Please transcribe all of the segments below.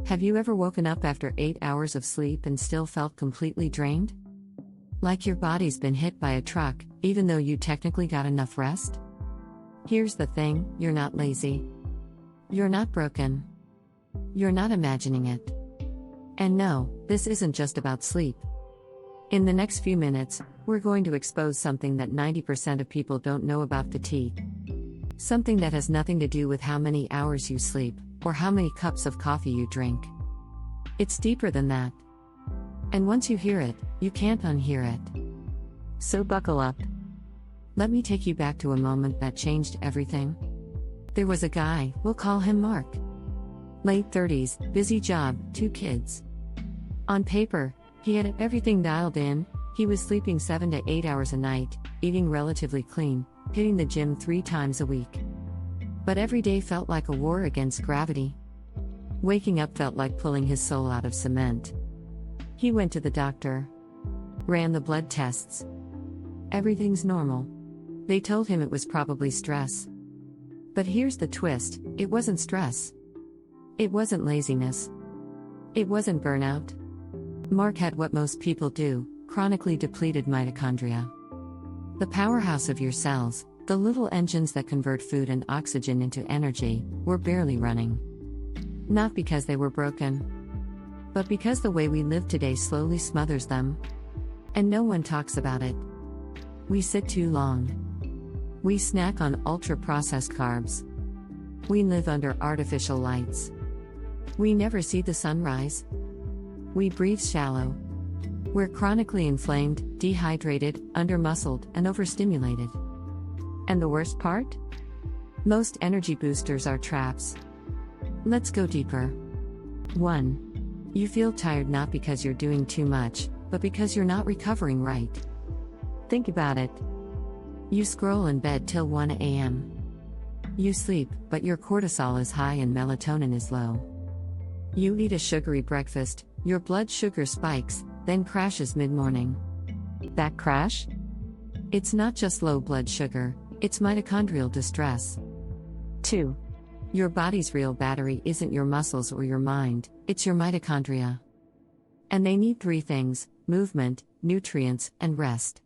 Have you ever woken up after 8 hours of sleep and still felt completely drained? Like your body's been hit by a truck, even though you technically got enough rest? Here's the thing, you're not lazy. You're not broken. You're not imagining it. And no, this isn't just about sleep. In the next few minutes, we're going to expose something that 90% of people don't know about fatigue. Something that has nothing to do with how many hours you sleep, or how many cups of coffee you drink. It's deeper than that. And once you hear it, you can't unhear it. So buckle up. Let me take you back to a moment that changed everything. There was a guy, we'll call him Mark. Late 30s, busy job, 2 kids. On paper, he had everything dialed in. He was sleeping 7 to 8 hours a night, eating relatively clean, hitting the gym 3 times a week. But every day felt like a war against gravity. Waking up felt like pulling his soul out of cement. He went to the doctor. Ran the blood tests. Everything's normal. They told him it was probably stress. But here's the twist, it wasn't stress. It wasn't laziness. It wasn't burnout. Mark had what most people do, chronically depleted mitochondria. The powerhouse of your cells, the little engines that convert food and oxygen into energy, were barely running. Not because they were broken, but because the way we live today slowly smothers them. And no one talks about it. We sit too long. We snack on ultra-processed carbs. We live under artificial lights. We never see the sunrise. We breathe shallow. We're chronically inflamed, dehydrated, under-muscled, and overstimulated. And the worst part? Most energy boosters are traps. Let's go deeper. 1. You feel tired not because you're doing too much, but because you're not recovering right. Think about it. You scroll in bed till 1 a.m. You sleep, but your cortisol is high and melatonin is low. You eat a sugary breakfast, your blood sugar spikes, then crashes mid-morning. That crash? It's not just low blood sugar, it's mitochondrial distress. 2. Your body's real battery isn't your muscles or your mind, it's your mitochondria. And they need 3 things: movement, nutrients, and rest.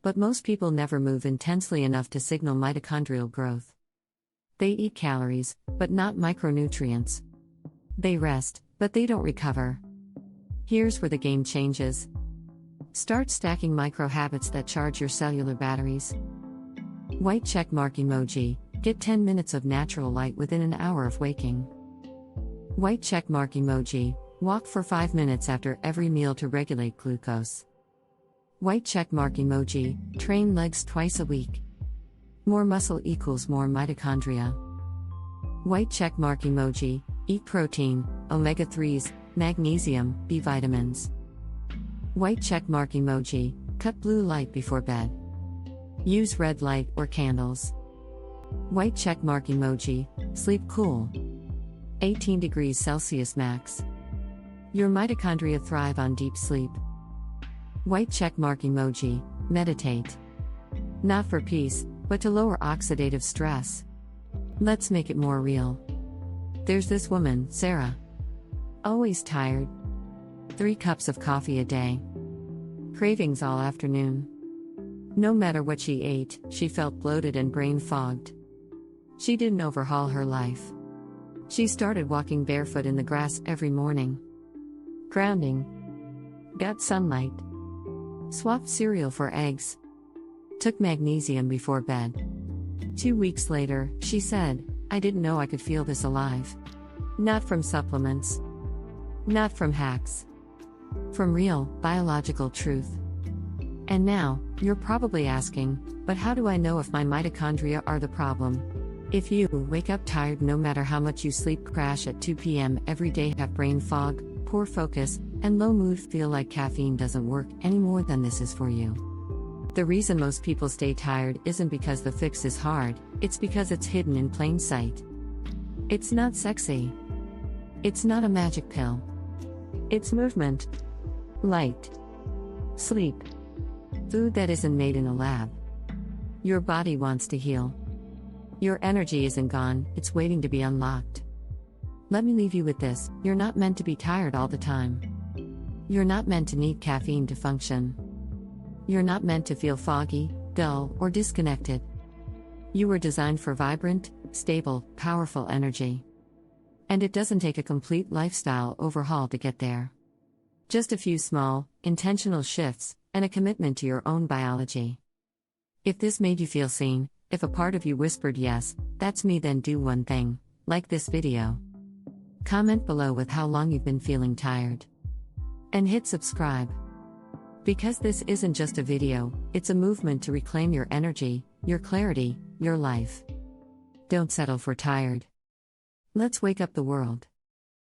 But most people never move intensely enough to signal mitochondrial growth. They eat calories, but not micronutrients. They rest, but they don't recover. Here's where the game changes. Start stacking micro habits that charge your cellular batteries. White check mark emoji, get 10 minutes of natural light within an hour of waking. White check mark emoji, walk for 5 minutes after every meal to regulate glucose. White check mark emoji, train legs twice a week. More muscle equals more mitochondria. White check mark emoji, eat protein, omega-3s, magnesium, B vitamins. White check mark emoji, cut blue light before bed. Use red light or candles. White check mark emoji, sleep cool. 18 degrees Celsius max. Your mitochondria thrive on deep sleep. White check mark emoji, meditate. Not for peace, but to lower oxidative stress. Let's make it more real. There's this woman, Sarah. Always tired. 3 cups of coffee a day. Cravings all afternoon. No matter what she ate, she felt bloated and brain-fogged. She didn't overhaul her life. She started walking barefoot in the grass every morning. Grounding. Got sunlight. Swapped cereal for eggs. Took magnesium before bed. 2 weeks later, she said, I didn't know I could feel this alive. Not from supplements. Not from hacks. From real, biological truth. And now, you're probably asking, but how do I know if my mitochondria are the problem? If you wake up tired no matter how much you sleep, crash at 2 p.m. every day, have brain fog, poor focus, and low mood, feel like caffeine doesn't work any more than this is for you. The reason most people stay tired isn't because the fix is hard, it's because it's hidden in plain sight. It's not sexy. It's not a magic pill. It's movement. Light. Sleep. Food that isn't made in a lab. Your body wants to heal. Your energy isn't gone, it's waiting to be unlocked. Let me leave you with this: you're not meant to be tired all the time. You're not meant to need caffeine to function. You're not meant to feel foggy, dull, or disconnected. You were designed for vibrant, stable, powerful energy. And it doesn't take a complete lifestyle overhaul to get there. Just a few small, intentional shifts, and a commitment to your own biology. If this made you feel seen, if a part of you whispered yes, that's me, then do one thing: like this video. Comment below with how long you've been feeling tired. And hit subscribe. Because this isn't just a video, it's a movement to reclaim your energy, your clarity, your life. Don't settle for tired. Let's wake up the world.